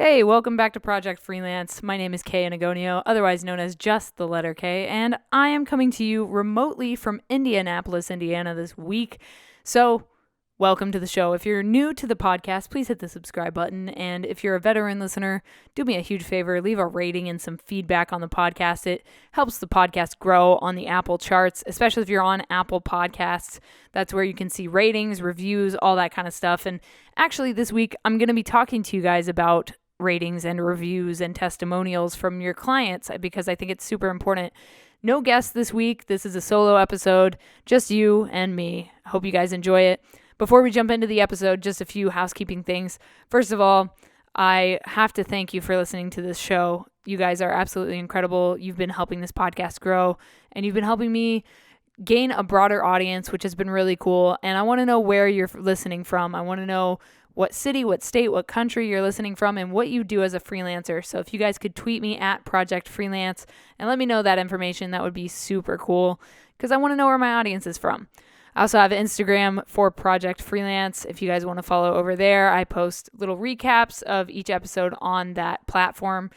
Hey, welcome back to Project Freelance. My name is Kay Anagonio, otherwise known as just the letter K, and I am coming to you remotely from Indianapolis, Indiana this week. So, welcome to the show. If you're new to the podcast, please hit the subscribe button, and if you're a veteran listener, do me a huge favor, leave a rating and some feedback on the podcast. It helps the podcast grow on the Apple charts, especially if you're on Apple Podcasts. That's where you can see ratings, reviews, all that kind of stuff. And actually, this week, I'm going to be talking to you guys about ratings and reviews and testimonials from your clients because I think it's super important. No guests this week. This is a solo episode, just you and me. Hope you guys enjoy it. Before we jump into the episode, just a few housekeeping things. First of all, I have to thank you for listening to this show. You guys are absolutely incredible. You've been helping this podcast grow, and you've been helping me gain a broader audience, which has been really cool. And I want to know where you're listening from. I want to know what city, what state, what country you're listening from, and what you do as a freelancer. So if you guys could tweet me at Project Freelance and let me know that information, that would be super cool because I want to know where my audience is from. I also have Instagram for Project Freelance. If you guys want to follow over there, I post little recaps of each episode on that platform.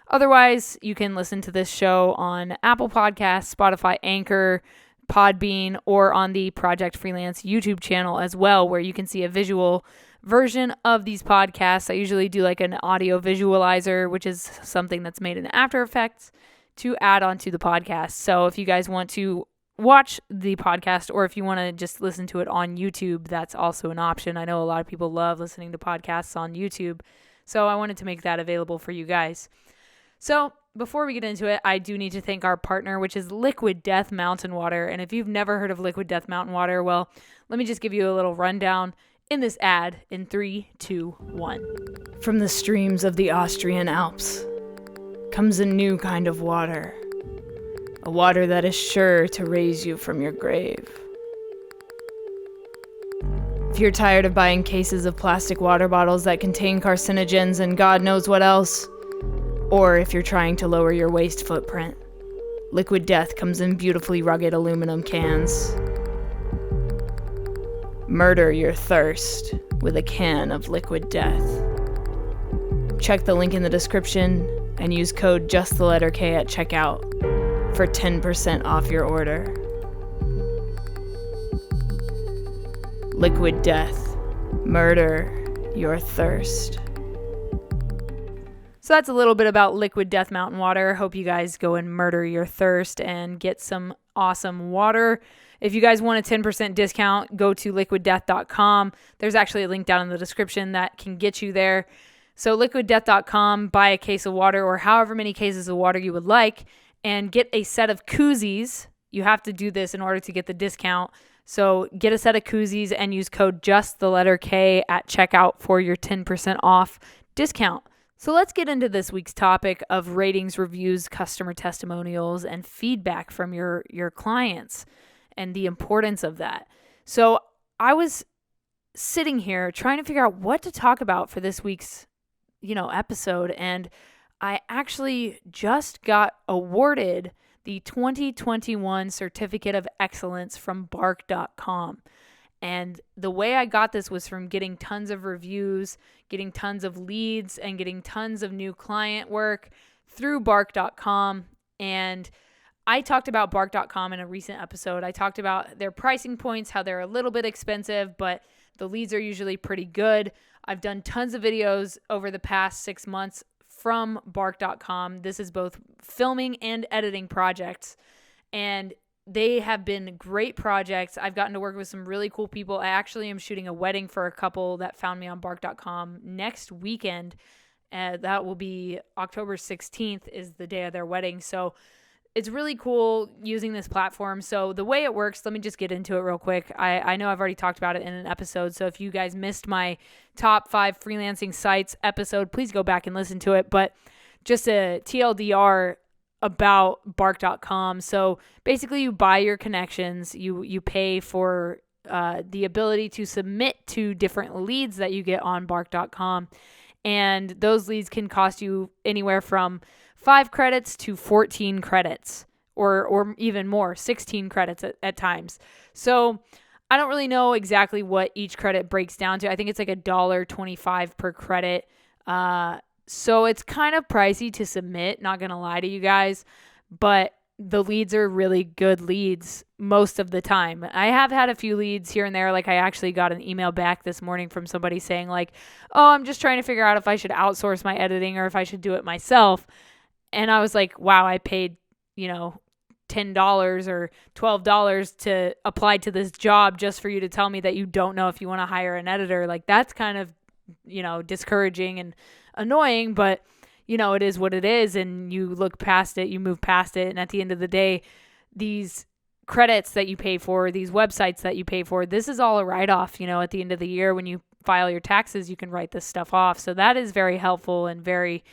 Otherwise, you can listen to this show on Apple Podcasts, Spotify, Anchor, Podbean, or on the Project Freelance YouTube channel as well, where you can see a visual version of these podcasts. I usually do like an audio visualizer, which is something that's made in After Effects to add onto the podcast. So if you guys want to watch the podcast or if you want to just listen to it on YouTube, that's also an option. I know a lot of people love listening to podcasts on YouTube, so I wanted to make that available for you guys. So before we get into it, I do need to thank our partner, which is Liquid Death Mountain Water. And if you've never heard of Liquid Death Mountain Water, well, let me just give you a little rundown in this ad in 3, 2, 1. From the streams of the Austrian Alps comes a new kind of water. A water that is sure to raise you from your grave. If you're tired of buying cases of plastic water bottles that contain carcinogens and God knows what else, or if you're trying to lower your waste footprint, Liquid Death comes in beautifully rugged aluminum cans. Murder your thirst with a can of Liquid Death. Check the link in the description and use code JustTheLetterK at checkout for 10% off your order. Liquid Death. Murder your thirst. So that's a little bit about Liquid Death Mountain Water. Hope you guys go and murder your thirst and get some awesome water. If you guys want a 10% discount, go to liquiddeath.com. There's actually a link down in the description that can get you there. So liquiddeath.com, buy a case of water or however many cases of water you would like and get a set of koozies. You have to do this in order to get the discount. So get a set of koozies and use code JustTheLetterK at checkout for your 10% off discount. So let's get into this week's topic of ratings, reviews, customer testimonials, and feedback from your clients and the importance of that. So I was sitting here trying to figure out what to talk about for this week's, episode, and I actually just got awarded the 2021 Certificate of Excellence from Barkcom. And the way I got this was from getting tons of reviews, getting tons of leads, and getting tons of new client work through Bark.com. And I talked about Bark.com in a recent episode. I talked about their pricing points, how they're a little bit expensive, but the leads are usually pretty good. I've done tons of videos over the past 6 months from Bark.com. This is both filming and editing projects. And they have been great projects. I've gotten to work with some really cool people. I actually am shooting a wedding for a couple that found me on Bark.com next weekend. That will be October 16th is the day of their wedding. So it's really cool using this platform. So the way it works, let me just get into it real quick. I know I've already talked about it in an episode. So if you guys missed my top 5 freelancing sites episode, please go back and listen to it. But just a TLDR about Bark.com. So basically you buy your connections, you pay for the ability to submit to different leads that you get on Bark.com. And those leads can cost you anywhere from 5 credits to 14 credits or even more, 16 credits at times. So I don't really know exactly what each credit breaks down to. I think it's like $1.25 per credit. So it's kind of pricey to submit, not going to lie to you guys, but the leads are really good leads most of the time. I have had a few leads here and there. Like I actually got an email back this morning from somebody saying like, oh, I'm just trying to figure out if I should outsource my editing or if I should do it myself. And I was like, wow, I paid, $10 or $12 to apply to this job just for you to tell me that you don't know if you want to hire an editor. Like that's kind of, discouraging and annoying, but it is what it is. And you look past it, you move past it. And at the end of the day, these credits that you pay for, these websites that you pay for, this is all a write-off. At the end of the year, when you file your taxes, you can write this stuff off. So that is very helpful and very,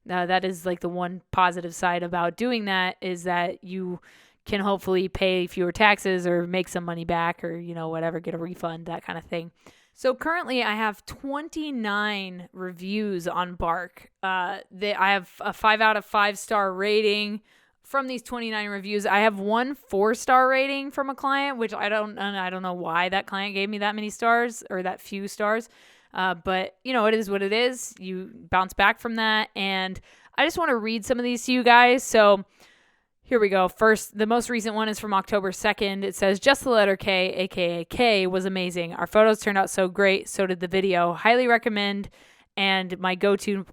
that is like the one positive side about doing that is that you can hopefully pay fewer taxes or make some money back or, whatever, get a refund, that kind of thing. So currently I have 29 reviews on Bark. I have a 5 out of 5 star rating from these 29 reviews. I have 1 4-star rating from a client, which I don't know why that client gave me that many stars or that few stars. But it is what it is. You bounce back from that. And I just want to read some of these to you guys. So here we go. First, the most recent one is from October 2nd. It says, just the letter K, aka K, was amazing. Our photos turned out so great. So did the video. Highly recommend. And my go-to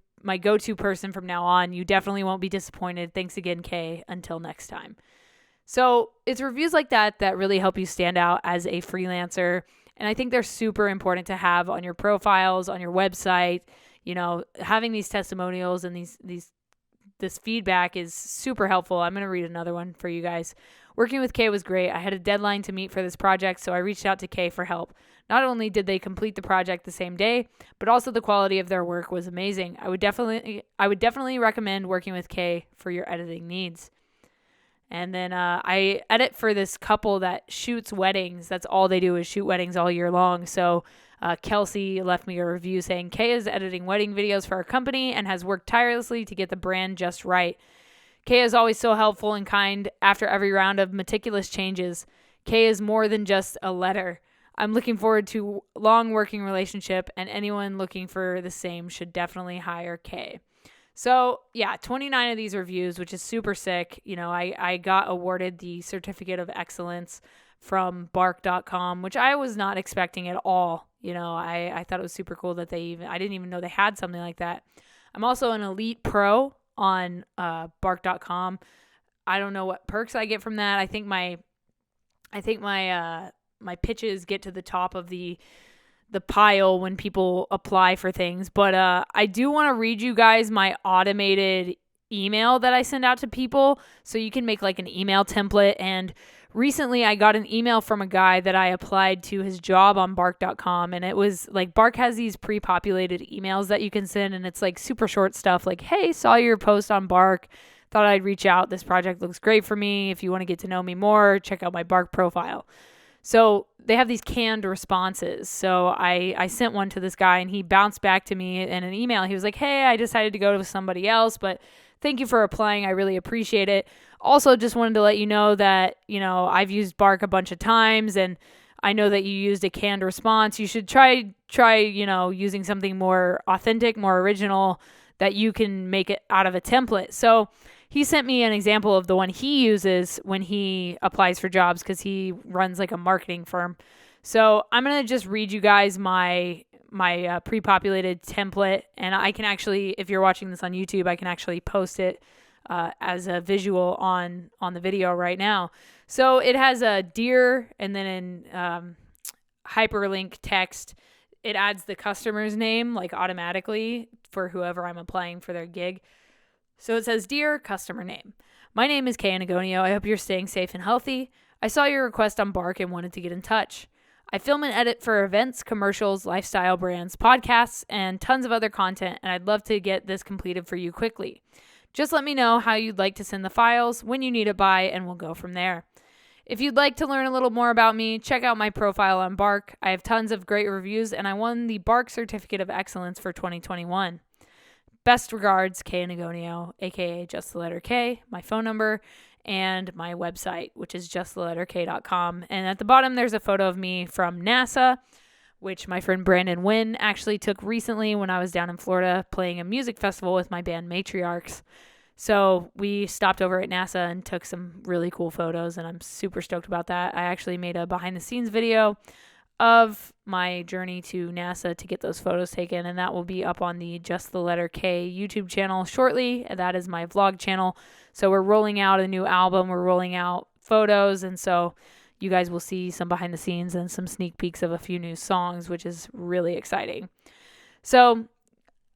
person from now on. You definitely won't be disappointed. Thanks again, K. Until next time. So it's reviews like that that really help you stand out as a freelancer. And I think they're super important to have on your profiles, on your website. Having these testimonials and this feedback is super helpful. I'm going to read another one for you guys. Working with Kay was great. I had a deadline to meet for this project, so I reached out to Kay for help. Not only did they complete the project the same day, but also the quality of their work was amazing. I would definitely recommend working with Kay for your editing needs. And then I edit for this couple that shoots weddings. That's all they do is shoot weddings all year long. So Kelsey left me a review saying, Kay is editing wedding videos for our company and has worked tirelessly to get the brand just right. Kay is always so helpful and kind after every round of meticulous changes. Kay is more than just a letter. I'm looking forward to a long working relationship, and anyone looking for the same should definitely hire Kay. So yeah, 29 of these reviews, which is super sick. I got awarded the Certificate of Excellence from Barkcom, which I was not expecting at all. I thought it was super cool that I didn't even know they had something like that. I'm also an Elite Pro on Bark.com. I don't know what perks I get from that. I think my pitches get to the top of the pile when people apply for things. But I do want to read you guys my automated email that I send out to people so you can make like an email template. And recently I got an email from a guy that I applied to his job on Bark.com, and it was like Bark has these pre-populated emails that you can send, and it's like super short stuff like, hey, saw your post on Bark, thought I'd reach out. This project looks great for me. If you want to get to know me more, check out my Bark profile. So they have these canned responses. So I sent one to this guy, and he bounced back to me in an email. He was like, hey, I decided to go to somebody else, but thank you for applying. I really appreciate it. Also, just wanted to let you know that, I've used Bark a bunch of times, and I know that you used a canned response. You should try, using something more authentic, more original, that you can make it out of a template. So he sent me an example of the one he uses when he applies for jobs because he runs like a marketing firm. So I'm going to just read you guys my pre-populated template, and I can actually, if you're watching this on YouTube, I can actually post it as a visual on the video right now. So it has a dear, and then in hyperlink text, it adds the customer's name like automatically for whoever I'm applying for their gig. So it says, dear customer name, my name is Kay Anagonio. I hope you're staying safe and healthy. I saw your request on Bark and wanted to get in touch. I film and edit for events, commercials, lifestyle brands, podcasts, and tons of other content, and I'd love to get this completed for you quickly. Just let me know how you'd like to send the files, when you need it by, and we'll go from there. If you'd like to learn a little more about me, check out my profile on Bark. I have tons of great reviews, and I won the Bark Certificate of Excellence for 2021. Best regards, Kay Anagonio, aka just the letter K, my phone number, and my website, which is justtheletterk.com. And at the bottom, there's a photo of me from NASA which my friend Brandon Wynn actually took recently when I was down in Florida playing a music festival with my band Matriarchs. So we stopped over at NASA and took some really cool photos, and I'm super stoked about that. I actually made a behind the scenes video of my journey to NASA to get those photos taken, and that will be up on the Just the Letter K YouTube channel shortly. That is my vlog channel. So we're rolling out a new album, we're rolling out photos, and so you guys will see some behind the scenes and some sneak peeks of a few new songs, which is really exciting. So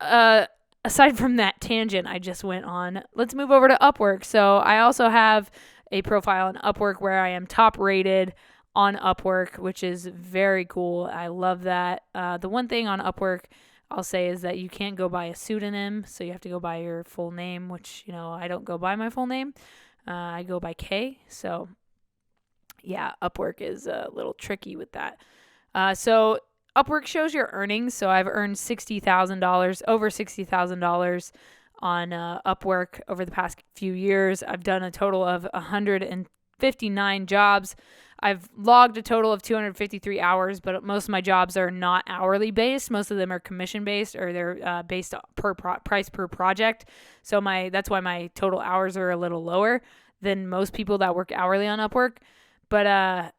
aside from that tangent I just went on, let's move over to Upwork. So I also have a profile on Upwork where I am top rated on Upwork, which is very cool. I love that. The one thing on Upwork I'll say is that you can't go by a pseudonym, so you have to go by your full name, which, I don't go by my full name. I go by K, so yeah, Upwork is a little tricky with that. So Upwork shows your earnings, so I've earned $60,000, over $60,000 on Upwork over the past few years. I've done a total of 159 jobs. I've logged a total of 253 hours, but most of my jobs are not hourly based. Most of them are commission based, or they're based per price per project. So that's why my total hours are a little lower than most people that work hourly on Upwork. But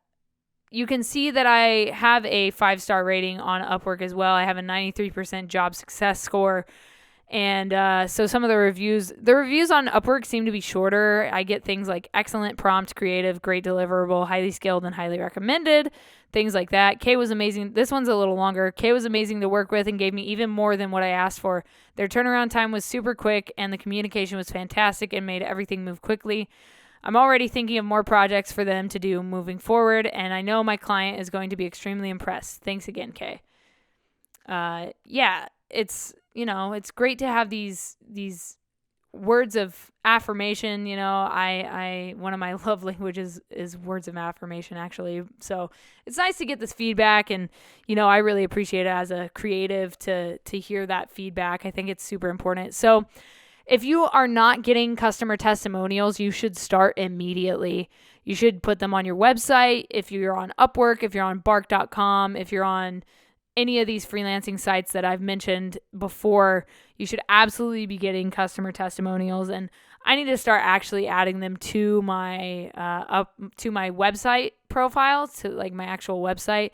you can see that I have a 5-star rating on Upwork as well. I have a 93% job success score. And so some of the reviews on Upwork seem to be shorter. I get things like excellent, prompt, creative, great deliverable, highly skilled, and highly recommended, things like that. Kay was amazing. This one's a little longer. Kay was amazing to work with and gave me even more than what I asked for. Their turnaround time was super quick, and the communication was fantastic and made everything move quickly. I'm already thinking of more projects for them to do moving forward, and I know my client is going to be extremely impressed. Thanks again, Kay. Yeah, it's great to have these words of affirmation. I one of my love languages is words of affirmation, actually. So it's nice to get this feedback, and I really appreciate it as a creative to hear that feedback. I think it's super important. So if you are not getting customer testimonials, you should start immediately. You should put them on your website. If you're on Upwork, if you're on Barkcom, if you're on any of these freelancing sites that I've mentioned before, you should absolutely be getting customer testimonials. And I need to start actually adding them to my website profile, to like my actual website,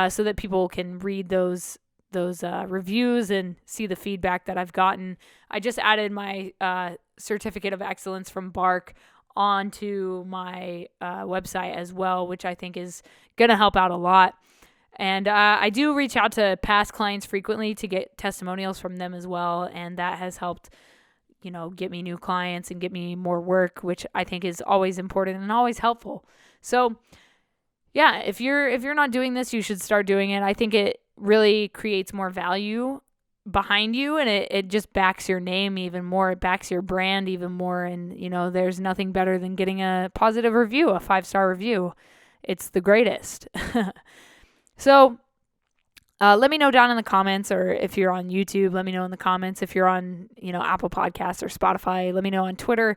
so that people can read those reviews and see the feedback that I've gotten. I just added my certificate of excellence from Bark onto my website as well, which I think is going to help out a lot. And I do reach out to past clients frequently to get testimonials from them as well, and that has helped, get me new clients and get me more work, which I think is always important and always helpful. So, yeah, if you're not doing this, you should start doing it. I think it really creates more value behind you, and it just backs your name even more. It backs your brand even more, and there's nothing better than getting a positive review, a 5-star review. It's the greatest. So let me know down in the comments, or if you're on YouTube, let me know in the comments. If you're on, Apple Podcasts or Spotify, let me know on Twitter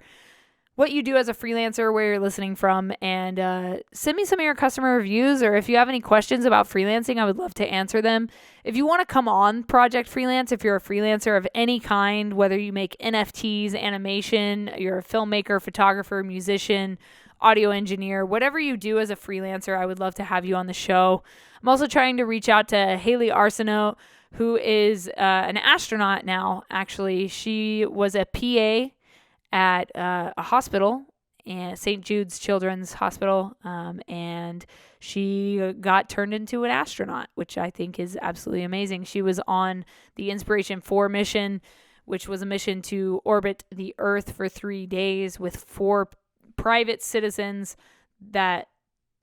what you do as a freelancer, where you're listening from, and send me some of your customer reviews, or if you have any questions about freelancing, I would love to answer them. If you want to come on Project Freelance, if you're a freelancer of any kind, whether you make NFTs, animation, you're a filmmaker, photographer, musician, audio engineer, whatever you do as a freelancer, I would love to have you on the show. I'm also trying to reach out to Haley Arsenault, who is an astronaut now, actually. She was a PA at a hospital, St. Jude's Children's Hospital, and she got turned into an astronaut, which I think is absolutely amazing. She was on the Inspiration 4 mission, which was a mission to orbit the Earth for 3 days with 4 private citizens that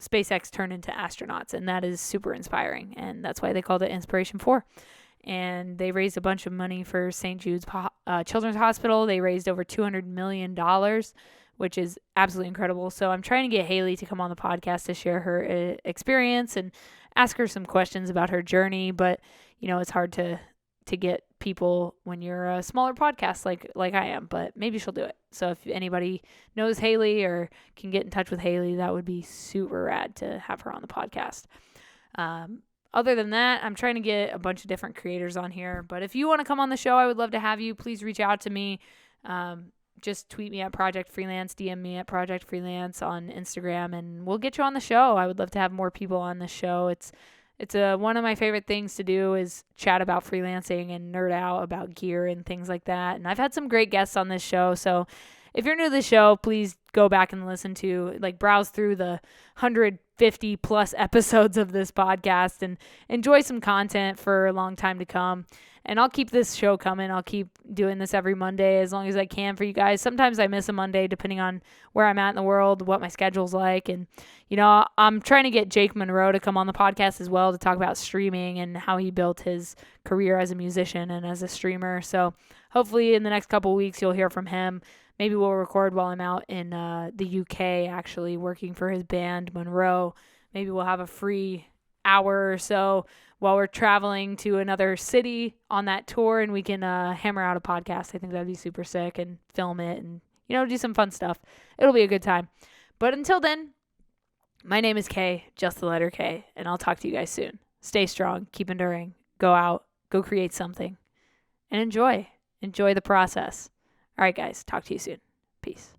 SpaceX turned into astronauts, and that is super inspiring, and that's why they called it Inspiration 4. And they raised a bunch of money for St. Jude's Children's Hospital. They raised over $200 million, which is absolutely incredible. So I'm trying to get Haley to come on the podcast to share her experience and ask her some questions about her journey, but it's hard to get people when you're a smaller podcast like I am, but maybe she'll do it. So if anybody knows Haley or can get in touch with Haley, that would be super rad to have her on the podcast. other than that, I'm trying to get a bunch of different creators on here. But if you want to come on the show, I would love to have you. Please reach out to me. Just tweet me at Project Freelance, DM me at Project Freelance on Instagram, and we'll get you on the show. I would love to have more people on the show. It's one of my favorite things to do is chat about freelancing and nerd out about gear and things like that. And I've had some great guests on this show. So if you're new to the show, please go back and listen to, browse through the 150 plus episodes of this podcast and enjoy some content for a long time to come. And I'll keep this show coming. I'll keep doing this every Monday as long as I can for you guys. Sometimes I miss a Monday depending on where I'm at in the world, what my schedule's like. And, I'm trying to get Jake Monroe to come on the podcast as well to talk about streaming and how he built his career as a musician and as a streamer. So hopefully in the next couple of weeks, you'll hear from him. Maybe we'll record while I'm out in the UK, actually working for his band, Monroe. Maybe we'll have a free hour or so while we're traveling to another city on that tour, and we can hammer out a podcast. I think that'd be super sick, and film it and, do some fun stuff. It'll be a good time. But until then, my name is Kay, just the letter K, and I'll talk to you guys soon. Stay strong, keep enduring, go out, go create something, and enjoy the process. All right, guys, talk to you soon. Peace.